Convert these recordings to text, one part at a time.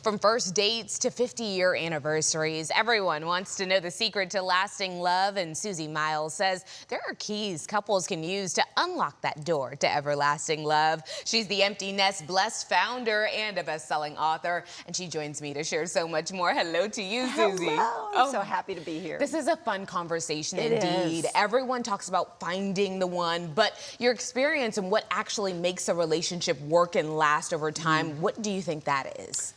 From first dates to 50-year anniversaries, everyone wants to know the secret to lasting love, and Suzy Mighell says there are keys couples can use to unlock that door to everlasting love. She's the Empty Nest Blessed founder and a best-selling author, and she joins me to share so much more. Hello to you, Suzy. Hello. I'm so happy to be here. This is a fun conversation It indeed. is. Everyone talks about finding the one, but your experience and what actually makes a relationship work and last over time, what do you think that is?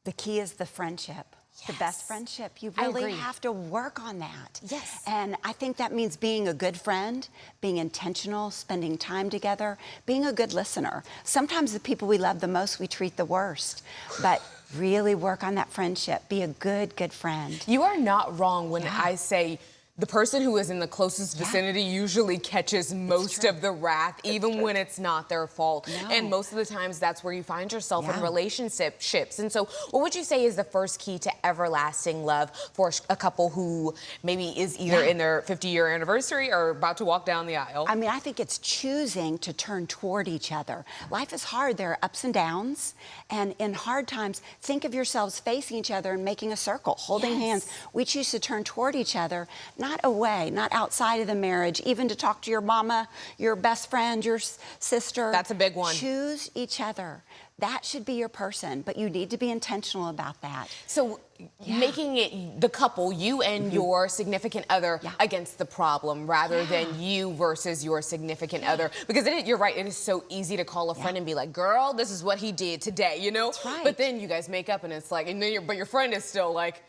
The key is the friendship. Yes. The best friendship. You I really agree. have to work on that. Yes. And I think that means being a good friend, being intentional, spending time together, being a good listener. Sometimes the people we love the most, we treat the worst. But really work on that friendship. Be a good friend. You are not wrong when I say the person who is in the closest vicinity usually catches most of the wrath, even when it's not their fault. No. And most of the times that's where you find yourself in relationships. And so what would you say is the first key to everlasting love for a couple who maybe is either in their 50-year anniversary or about to walk down the aisle? I mean, I think it's choosing to turn toward each other. Life is hard. There are ups and downs. And in hard times, think of yourselves facing each other and making a circle, holding hands. We choose to turn toward each other, not away, not outside of the marriage, even to talk to your mama, your best friend, your sister. That's a big one. Choose each other. That should be your person, but you need to be intentional about that. So making it the couple, you and your significant other against the problem rather than you versus your significant other. Because you're right, it is so easy to call a friend and be like, girl, this is what he did today, you know? That's right. But then you guys make up and it's like, and then but your friend is still like,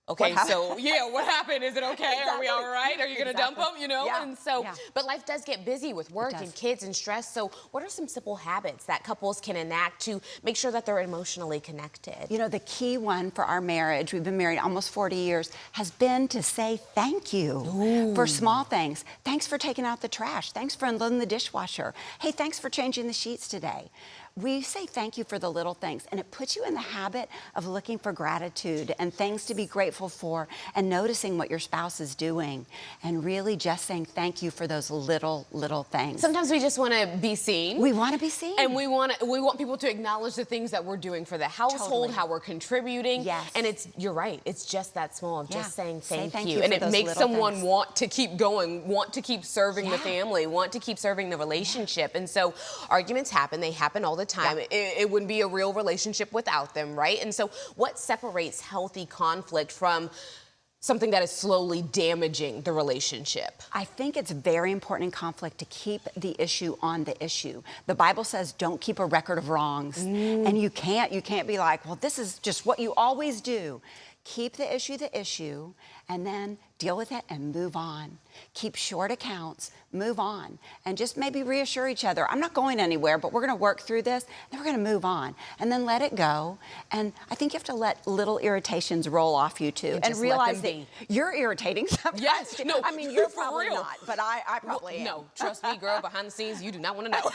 okay, so what happened? Is it okay? Exactly. Are we all right? Are you gonna dump him? You know? Yeah. And so, but life does get busy with work and kids and stress. So what are some simple habits that couples can enact to make sure that they're emotionally connected? You know, the key one for our marriage, we've been married almost 40 years, has been to say thank you for small things. Thanks for taking out the trash. Thanks for unloading the dishwasher. Hey, thanks for changing the sheets today. We say thank you for the little things, and it puts you in the habit of looking for gratitude and things to be grateful for and noticing what your spouse is doing and really just saying thank you for those little things. Sometimes we just want to be seen. We want to be seen. And we want people to acknowledge the things that we're doing for the household, how we're contributing. Yes. And you're right, it's just that small of just saying thank you. for And it those makes little someone things. want to keep going, want to keep serving the family, want to keep serving the relationship. And so arguments happen, they happen all the time. It wouldn't be a real relationship without them, right? And so what separates healthy conflict from something that is slowly damaging the relationship? I think it's very important in conflict to keep the issue on the issue. The Bible says don't keep a record of wrongs. And you can't be like, well, this is just what you always do. Keep the issue, and then deal with it and move on. Keep short accounts, move on, and just maybe reassure each other, I'm not going anywhere, but we're gonna work through this, then we're gonna move on. And then let it go. And I think you have to let little irritations roll off you too. And realize that you're irritating sometimes. Yes, no, I mean, you're for probably real. not, but I probably am. No, trust me, girl, behind the scenes, you do not want to know.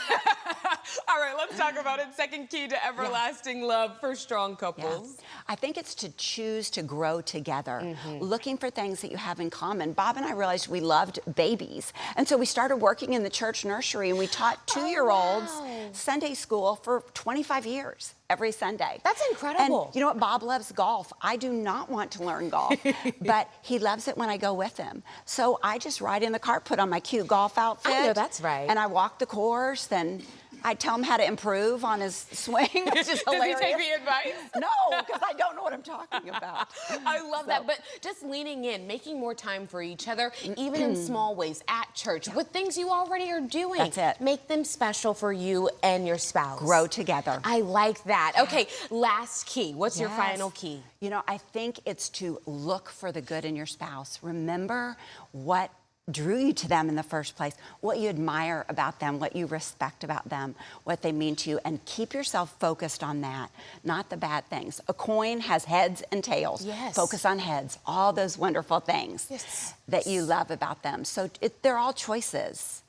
All right, let's talk about it. Second key to everlasting love for strong couples. I think it's to choose to grow together, looking for things that you have in common. Bob and I realized we loved babies. And so we started working in the church nursery, and we taught 2-year-olds Sunday school for 25 years. Every Sunday. That's incredible. And you know what? Bob loves golf. I do not want to learn golf, but he loves it when I go with him. So I just ride in the car, put on my cute golf outfit. I know that's right. And I walk the course, and I tell him how to improve on his swing, which is hilarious. Does he take the advice? No, because I don't know what I'm talking about. I love that, but just leaning in, making more time for each other, even in small ways, at church, with things you already are doing. That's it. Make them special for you and your spouse. Grow together. I like that. Okay, last key. What's your final key? You know, I think it's to look for the good in your spouse. Remember what drew you to them in the first place, what you admire about them, what you respect about them, what they mean to you, and keep yourself focused on that, not the bad things. A coin has heads and tails. Yes. Focus on heads, all those wonderful things that you love about them. So they're all choices.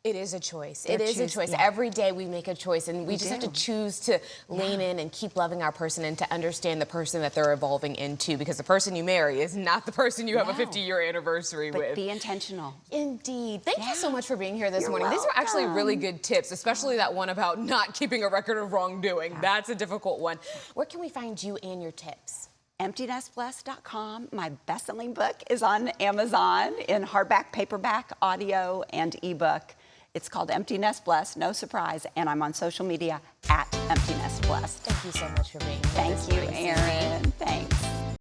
It is a choice. They're It is a choose- choice. yeah. Every day we make a choice, and we just have to do. choose to lean in and keep loving our person and to understand the person that they're evolving into, because the person you marry is not the person you have a No. 50-year anniversary But with. be intentional. Indeed. Thank you so much for being here this You're morning. These were actually welcome. really good tips, especially that one about not keeping a record of wrongdoing. That's a difficult one. Where can we find you and your tips? EmptinessBlessed.com. My best-selling book is on Amazon in hardback, paperback, audio, and ebook. It's called Empty Nest Blessed, no surprise, and I'm on social media at Empty Nest Blessed. Thank you so much for being here. Thank this you, morning, Suzy. Erin. Thanks.